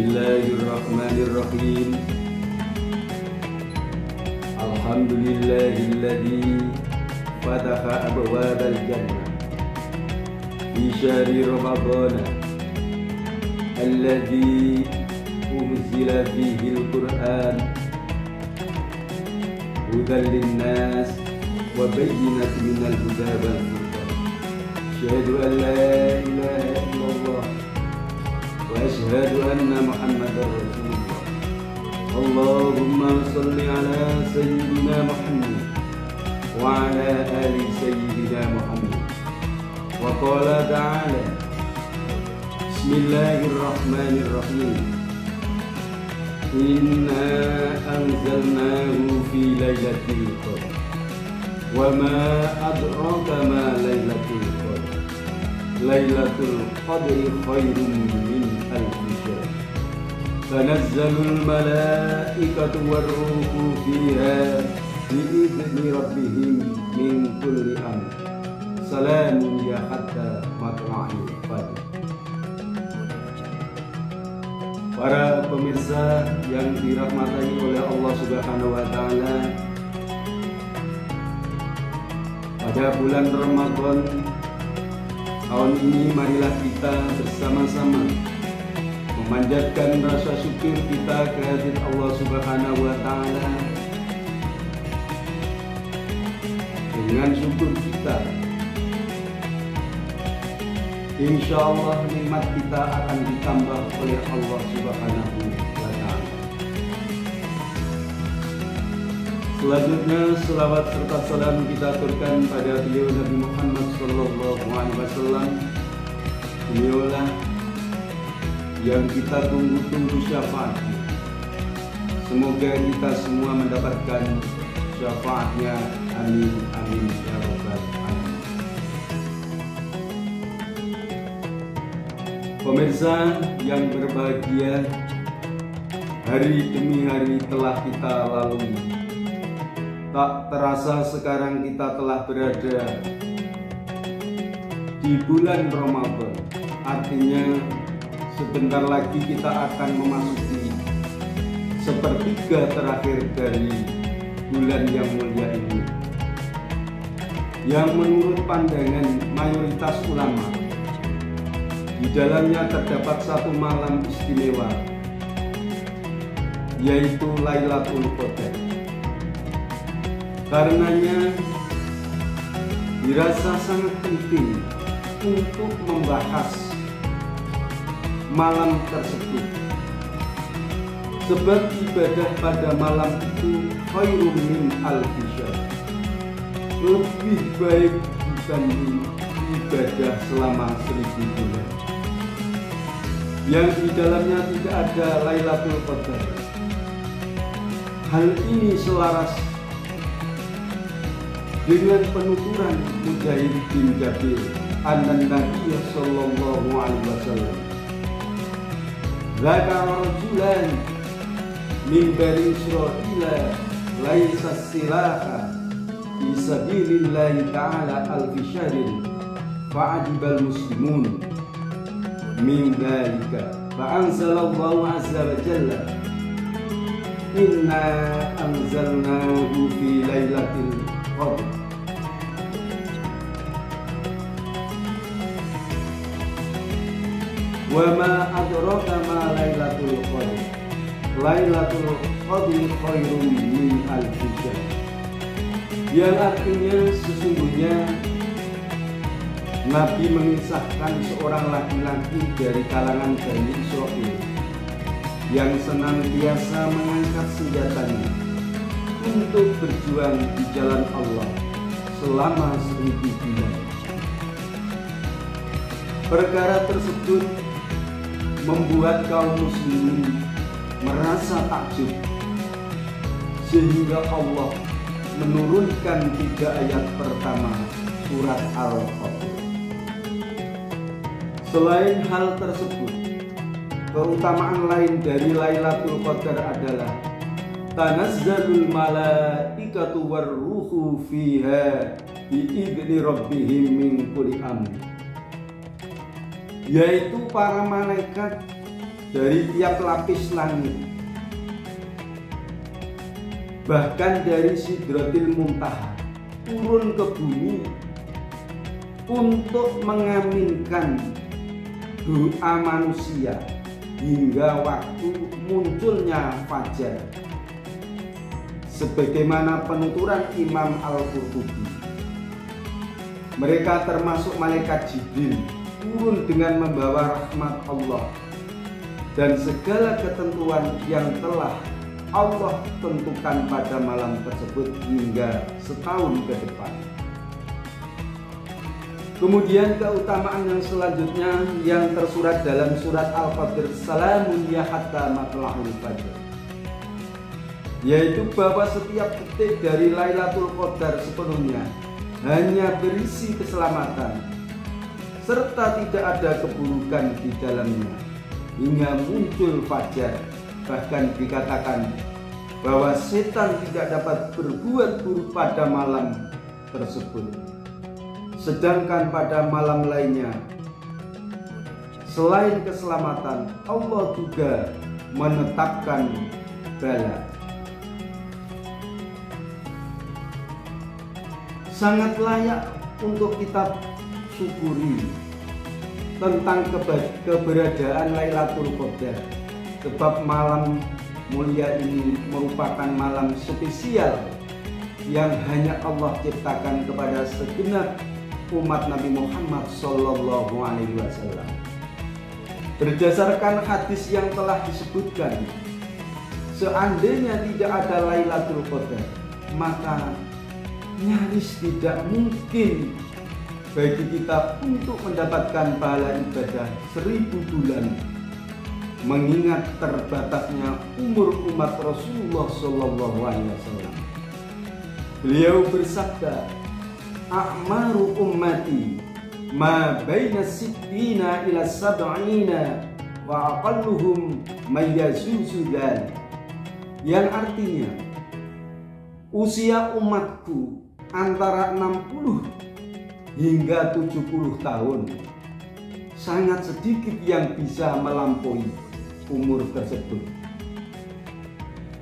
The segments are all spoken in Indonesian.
Bismillahirrahmanirrahim. Alhamdulillahilladzi fataha abwabal jannah fi syahri Ramadhan alladzi unzila fihi al-Qur'an hudan lin-nas wa bayyinatin minal huda wal furqan. Asyhadu an la ilaha illallah wa asyhadu anna Muhammadar Rasulullah. Allahumma shalli ala sayyidina Muhammad wa ala ali sayyidina Muhammad. Wa qala ta'ala Bismillahirrahmanirrahim. Inna anzalnahu fi lailatul qadr wa ma adraka ma lailatul qadr. Lailatul qadri khairun min alfi syahr. Tanazzalul malaikatu warruhu fiha bi'izni rabbihim min kulli amr. Salamun ya hatta matla'il fajr. Para pemirsa yang dirahmati oleh Allah Subhanahu wa taala, pada bulan Ramadan tahun ini marilah kita bersama-sama memanjatkan rasa syukur kita kehadirat Allah Subhanahu wa taala. Dengan syukur kita, insya Allah nikmat kita akan ditambah oleh Allah Subhanahu wa taala. Selanjutnya selawat serta salam kita aturkan pada beliau Nabi Muhammad sallallahu alaihi wasallam. Beliaulah yang kita tunggu-tunggu syafaatnya. Semoga kita semua mendapatkan syafaatnya. Amin amin ya rabbal alamin. Pemirsa yang berbahagia, hari demi hari telah kita lalui. Tak terasa sekarang kita telah berada di bulan Ramadan. Artinya sebentar lagi kita akan memasuki sepertiga terakhir dari bulan yang mulia ini, yang menurut pandangan mayoritas ulama di dalamnya terdapat satu malam istimewa, yaitu Lailatul Qadar. Karenanya dirasa sangat penting untuk membahas malam tersebut, sebab ibadah pada malam itu khairun min alfi syahr, lebih baik dibanding ibadah selama 1000 bulan, yang di dalamnya tidak ada Lailatul Qadar. Hal ini selaras dengan penuturan Mujahid bin Jabir an-Nabi sallallahu alaihi wasallam, "Zakara rajulan min bani Israila laisa silaha fi sabilillahi ta'ala alfi syahrin fa'ajibal muslimun min dhalika fa'anzalallahu azza wa jalla inna anzalnahu fi lailatul qadr." Wa ma adraka ma lailatul qadr. Lailatul qadri khairun min alfi syahr. Yang artinya sesungguhnya Nabi mengisahkan seorang laki-laki dari kalangan Bani Israil yang senantiasa mengangkat senjatanya untuk berjuang di jalan Allah selama 1000 bulan. Perkara tersebut membuat kaum muslimin merasa takjub, sehingga Allah menurunkan 3 ayat pertama surat Al-Qadr. Selain hal tersebut, keutamaan lain dari Lailatul Qadar adalah tanazzalul malaikatu warruhu fiha bi'izni rabbihim min kulli amr, yaitu para malaikat dari tiap lapis langit, bahkan dari Sidratil Muntaha turun ke bumi untuk mengaminkan doa manusia hingga waktu munculnya fajar, sebagaimana penuturan Imam Al-Qurtubi. Mereka termasuk malaikat Jibril turun dengan membawa rahmat Allah dan segala ketentuan yang telah Allah tentukan pada malam tersebut hingga setahun ke depan. Kemudian keutamaan yang selanjutnya yang tersurat dalam surat Al-Qadr, salamun ya hatta matla'il fajr, yaitu bahwa setiap detik dari Lailatul Qadar sepenuhnya hanya berisi keselamatan serta tidak ada keburukan di dalamnya hingga muncul fajar. Bahkan dikatakan bahwa setan tidak dapat berbuat buruk pada malam tersebut, sedangkan pada malam lainnya selain keselamatan Allah juga menetapkan bala. Sangat layak untuk kita syukuri tentang keberadaan Lailatul Qadar, sebab malam mulia ini merupakan malam spesial yang hanya Allah ciptakan kepada segenap umat Nabi Muhammad SAW. Berdasarkan hadis yang telah disebutkan, seandainya tidak ada Lailatul Qadar, maka nyaris tidak mungkin bagi kita untuk mendapatkan pahala ibadah 1000 bulan, mengingat terbatasnya umur umat Rasulullah SAW. Beliau bersabda, a'maru ummati ma baina sittina ila sab'ina wa aqalluhum mayyazuzu dzalik, yang artinya usia umatku antara 60 hingga 70 tahun. Sangat sedikit yang bisa melampaui umur tersebut.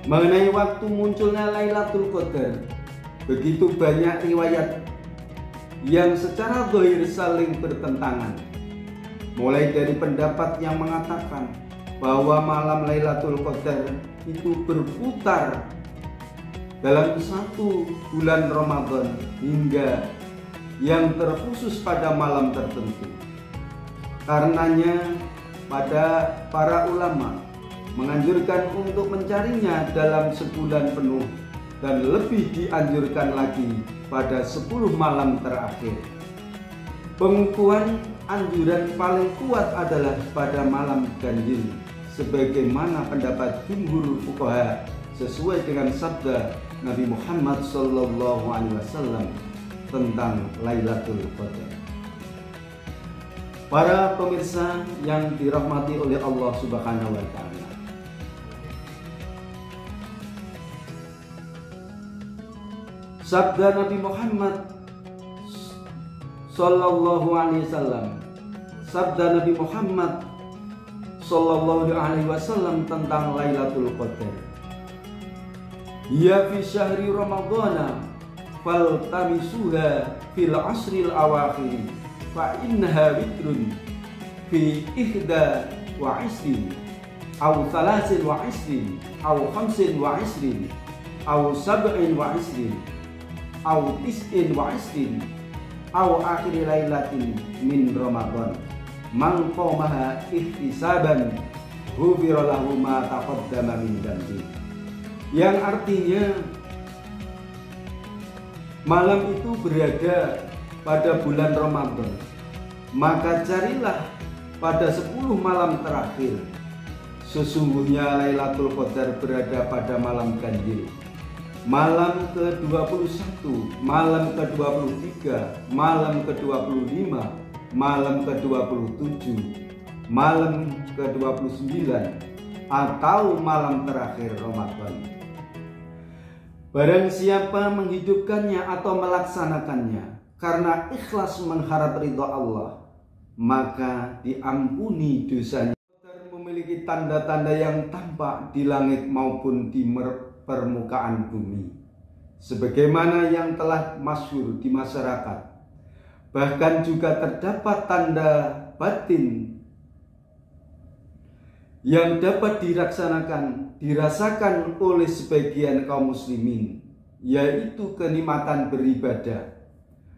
Mengenai waktu munculnya Lailatul Qadar, begitu banyak riwayat yang secara zahir saling bertentangan. Mulai dari pendapat yang mengatakan bahwa malam Lailatul Qadar itu berputar dalam 1 bulan Ramadan, hingga yang terkhusus pada malam tertentu. Karenanya pada para ulama menganjurkan untuk mencarinya dalam sebulan penuh, dan lebih dianjurkan lagi pada 10 malam terakhir. Pengukuhan anjuran paling kuat adalah pada malam ganjil, sebagaimana pendapat jumhur fuqaha sesuai dengan sabda Nabi Muhammad SAW tentang Lailatul Qadar. Para pemirsa yang dirahmati oleh Allah Subhanahu wa Ta'ala, sabda Nabi Muhammad sallallahu alaihi wasallam, sabda Nabi Muhammad sallallahu alaihi wasallam tentang Lailatul Qadar, ya fi syahri ramadhana faltamisuha fil asril awakhir fa innaha witrun fi ihda wa isrin aw thalathin wa isrin aw khamsin wa isrin aw sab'in wa isrin aw tis'in wa isrin aw akhir lailatin min Ramadan man qamaha ihtisaban ghufira lahu ma taqaddama min dhanbi. Yang artinya malam itu berada pada bulan Ramadan, maka carilah pada 10 malam terakhir. Sesungguhnya Lailatul Qadar berada pada malam ganjil, malam ke-21, malam ke-23, malam ke-25, malam ke-27, malam ke-29, atau malam terakhir Ramadan. Barang siapa menghidupkannya atau melaksanakannya karena ikhlas mengharap ridha Allah, maka diampuni dosanya. Memiliki seperti tanda-tanda yang tampak di langit maupun di permukaan bumi, sebagaimana yang telah masyhur di masyarakat. Bahkan juga terdapat tanda batin yang dapat dirasakan oleh sebagian kaum muslimin, yaitu kenikmatan beribadah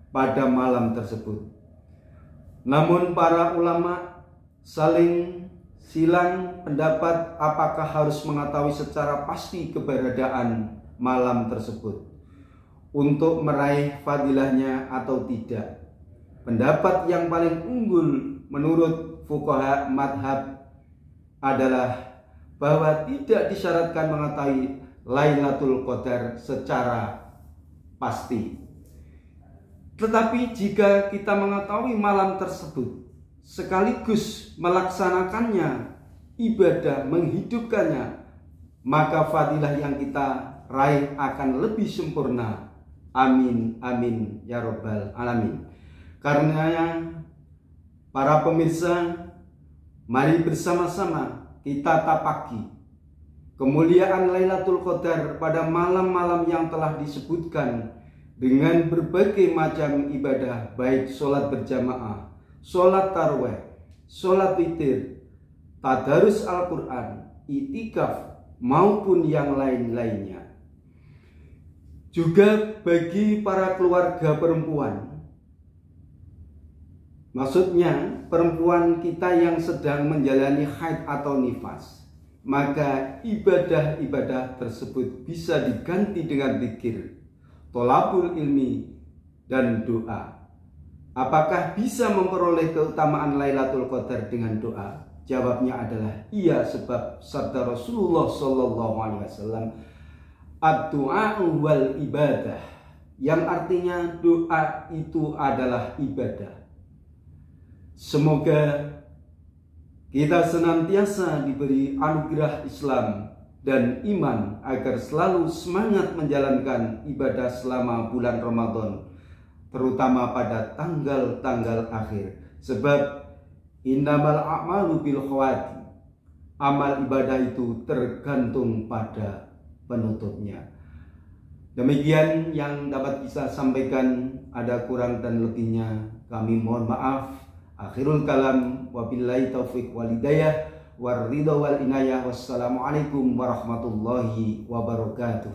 pada malam tersebut. Namun para ulama saling silang pendapat apakah harus mengetahui secara pasti keberadaan malam tersebut untuk meraih fadilahnya atau tidak. Pendapat yang paling unggul menurut fuqaha madhab adalah bahwa tidak disyaratkan mengetahui Lailatul Qadar secara pasti. Tetapi jika kita mengetahui malam tersebut sekaligus melaksanakannya, ibadah, menghidupkannya, maka fadilah yang kita raih akan lebih sempurna. Amin, amin, ya Rabbal Alamin. Karenanya, para pemirsa, mari bersama-sama kita tapaki kemuliaan Lailatul Qadar pada malam-malam yang telah disebutkan dengan berbagai macam ibadah, baik sholat berjamaah, sholat tarawih, sholat witir, tadarus Al-Quran, itikaf, maupun yang lain-lainnya. Juga bagi para keluarga perempuan, maksudnya perempuan kita yang sedang menjalani haid atau nifas, maka ibadah-ibadah tersebut bisa diganti dengan zikir, tholabul ilmi, dan doa. Apakah bisa memperoleh keutamaan Lailatul Qadar dengan doa? Jawabnya adalah iya, sebab sabda Rasulullah SAW, ad-du'a wal ibadah, yang artinya doa itu adalah ibadah. Semoga kita senantiasa diberi anugerah Islam dan iman agar selalu semangat menjalankan ibadah selama bulan Ramadan, terutama pada tanggal-tanggal akhir. Sebab innamal a'malu bil khawati, amal ibadah itu tergantung pada penutupnya. Demikian yang dapat kita sampaikan, ada kurang dan lebihnya kami mohon maaf. Akhirul kalam, wabillahi taufiq wal hidayah, war ridha wal inayah. Wassalamualaikum warahmatullahi wabarakatuh.